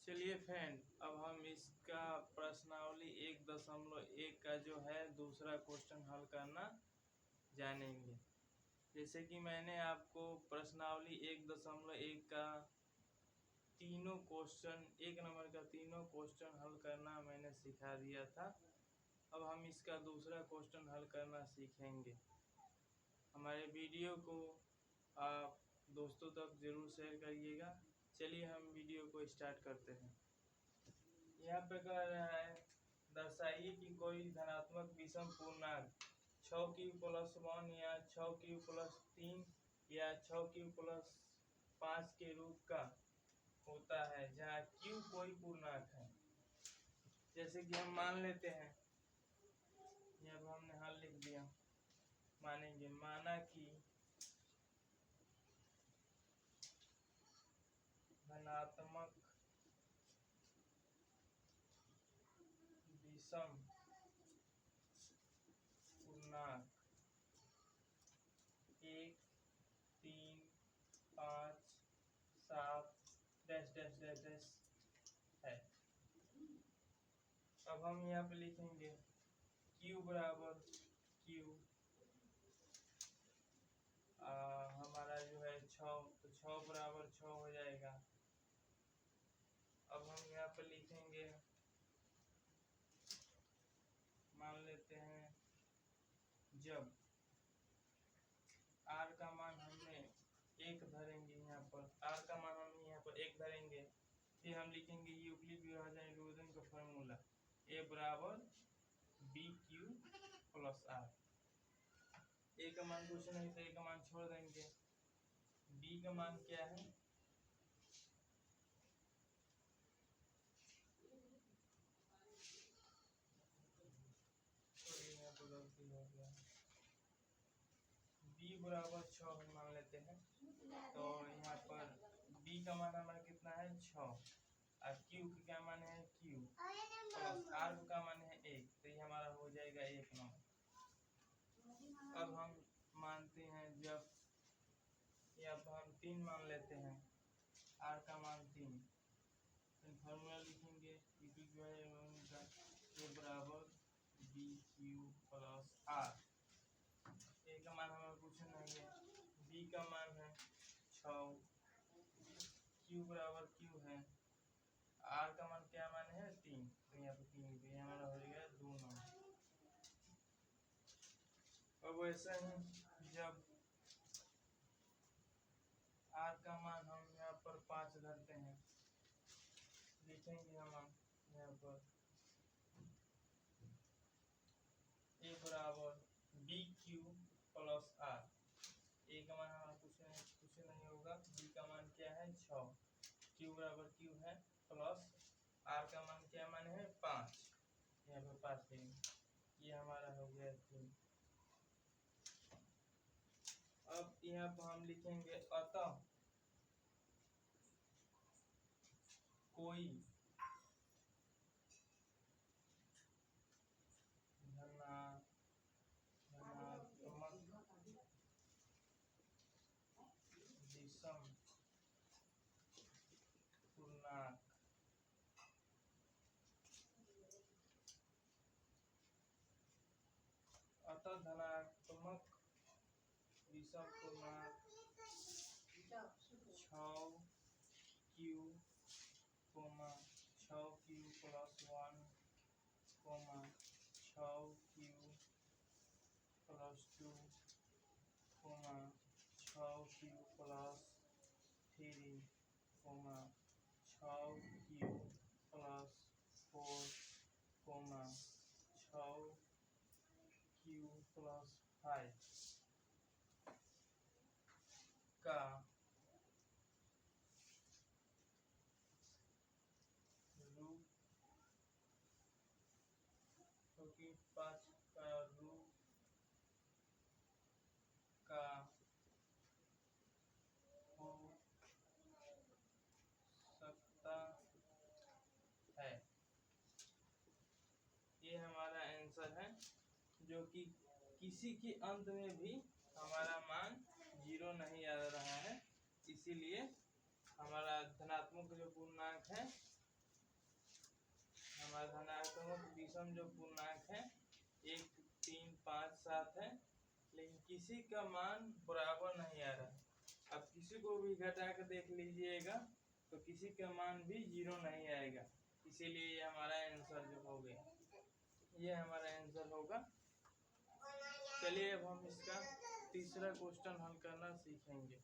चलिए फ्रेंड, अब हम इसका प्रश्नावली 1.1 का जो है दूसरा क्वेश्चन हल करना जानेंगे। जैसे कि मैंने आपको प्रश्नावली 1.1 का तीनों क्वेश्चन 1 नंबर का तीनों क्वेश्चन हल करना मैंने सिखा दिया था। अब हम इसका दूसरा क्वेश्चन हल करना सीखेंगे। हमारे वीडियो को आप दोस्तों तक ज़रूर शेयर करिएगा। चलिए हम वीडियो को स्टार्ट करते हैं। यहाँ पे कह रहा है, दर्शाइए कि कोई धनात्मक विषम पूर्णांक 6q+1 या 6q+3 या 6q+5 के रूप का होता है जहाँ q कोई पूर्णांक है। जैसे कि हम मान लेते हैं, यहाँ पर हमने हल लिख दिया। मानेंगे, माना कि धनात्मक विषम पूर्णांक 1, 3, 5, 7 डैश डैश डैश डैश है। अब हम यहाँ पे लिखेंगे q बराबर q, हमारा जो है 6, तो 6 बराबर 6 हो जाएगा। अब हम यहाँ पे लिखेंगे, मान लेते हैं जब r का मान हमने 1 धरेंगे, यहाँ पर r का मान हम यहाँ पर 1 धरेंगे, फिर हम लिखेंगे यूक्लिड विभाजन एल्गोरिथम का फॉर्मूला a बराबर bq+r। a का मान कुछ नहीं तो a का मान छोड़ देंगे। b का मान क्या है, यहाँ पर गलती हो गया, b बराबर 6 हम मान लेते हैं। तो यहाँ पर b का मान हमारा कितना है 6, और q का क्या मान है q, प्लस r का मान है 1, तो ये हमारा हो जाएगा 1 नंबर। अब हम मानते हैं, जब यहाँ पर हम 3 मान लेते हैं, r का मान 3, फॉर्मूला लिखेंगे a बराबर bq+r। a का मान हमें कुछ नहीं है, b का मान है 6, q बराबर q है, r का मान क्या मान है 3, तो यहाँ पर 3 भी हमारा हो गया 2 नंबर। अब वैसा ही जब r का मान हम यहाँ पर 5 धरते हैं, लिखेंगे हम यहाँ पर a बराबर bq+r। a का मान हमारा कुछ नहीं होगा, b का मान क्या है 6, q बराबर q है, प्लस r का मान क्या मान है 5, यहाँ पर 5 देंगे, ये हमारा हो गया 3। अब यहाँ पर हम लिखेंगे, अतः कोई धनात्मक विषम पूर्णांक धनात्मक विषम पूर्णांक 6q, 6q+1, 6q+2, 6q+3, 6q+4, 6q+5 का रूट, क्योंकि 5 का रूट का हो सकता है। ये हमारा आंसर है, जो कि किसी के अंत में भी हमारा मान 0 नहीं आ रहा है, इसीलिए हमारा धनात्मक जो पूर्णांक है समाधानात्मक विषम जो पूर्णांक है 1, 3, 5, 7 है, लेकिन किसी का मान बराबर नहीं आ रहा। अब किसी को भी घटा कर देख लीजिएगा तो किसी का मान भी 0 नहीं आएगा, इसीलिए ये हमारा आंसर जो हो गया, ये हमारा आंसर होगा। चलिए अब हम इसका तीसरा क्वेश्चन हल करना सीखेंगे।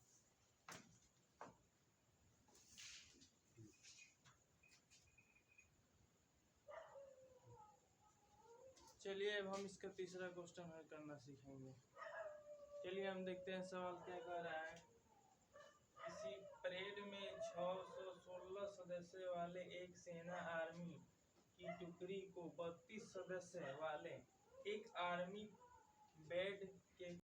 चलिए अब हम इसका तीसरा क्वेश्चन हल करना सीखेंगे। चलिए हम देखते हैं सवाल क्या कह रहा है। किसी परेड में 616 सदस्य वाले एक सेना आर्मी की टुकड़ी को 32 सदस्य वाले एक आर्मी बैंड के